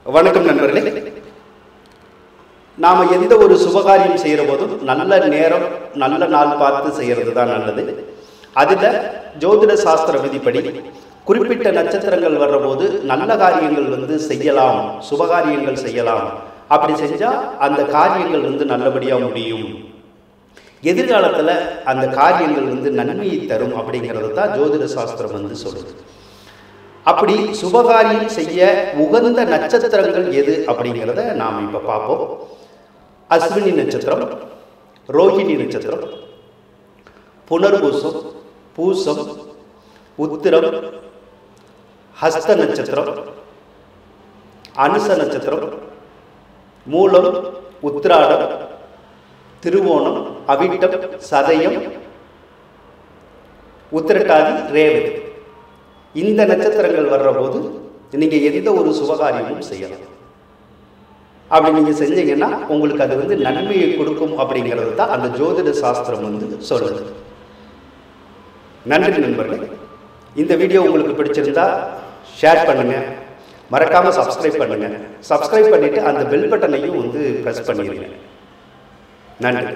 வணக்கம் நண்பர்களே. நாம் எந்த ஒரு சுபகாரியம் செய்கிற போதும் நல்ல நேரம் நல்ல நாள் பார்த்து செய்கிறது தான் நல்லது. அதில் ஜோதிட சாஸ்திர விதிப்படி குறிப்பிட்ட நட்சத்திரங்கள் வர்ற போது நல்ல காரியங்கள் செய்யலாம், சுபகாரியங்கள் செய்யலாம். அப்படி செஞ்சால் அந்த காரியங்கள் நல்லபடியாக முடியும், எதிர்காலத்தில் அந்த காரியங்கள் நன்மையை தரும் அப்படிங்கிறது தான் ஜோதிட சாஸ்திரம் சொல்லுது. அப்படி சுபகாரியம் செய்ய உகந்த நட்சத்திரங்கள் எது அப்படிங்கிறத நாம் இப்போ பார்ப்போம். அஸ்வினி நட்சத்திரம், ரோஹிணி நட்சத்திரம், புனர்பூசம், பூசம், உத்திரம், ஹஸ்த நட்சத்திரம், அனுச நட்சத்திரம், மூலம், உத்திராடம், திருவோணம், அவிட்டம், சதயம், உத்திரட்டாதி, ரேவதி. இந்த நட்சத்திரங்கள் வர்ற போது நீங்கள் எந்த ஒரு சுபகாரியமும் செய்யலாம். அப்படி நீங்கள் செஞ்சீங்கன்னா உங்களுக்கு அது நன்மையை கொடுக்கும் அப்படிங்கிறது தான் அந்த ஜோதிட சாஸ்திரம் சொல்லுது. நன்றி நண்பர்களே. இந்த வீடியோ உங்களுக்கு பிடிச்சிருந்தா ஷேர் பண்ணுங்க, மறக்காம சப்ஸ்கிரைப் பண்ணுங்க. சப்ஸ்கிரைப் பண்ணிட்டு அந்த பெல் பட்டனையும் பிரஸ் பண்ணிடுங்க. நன்றி.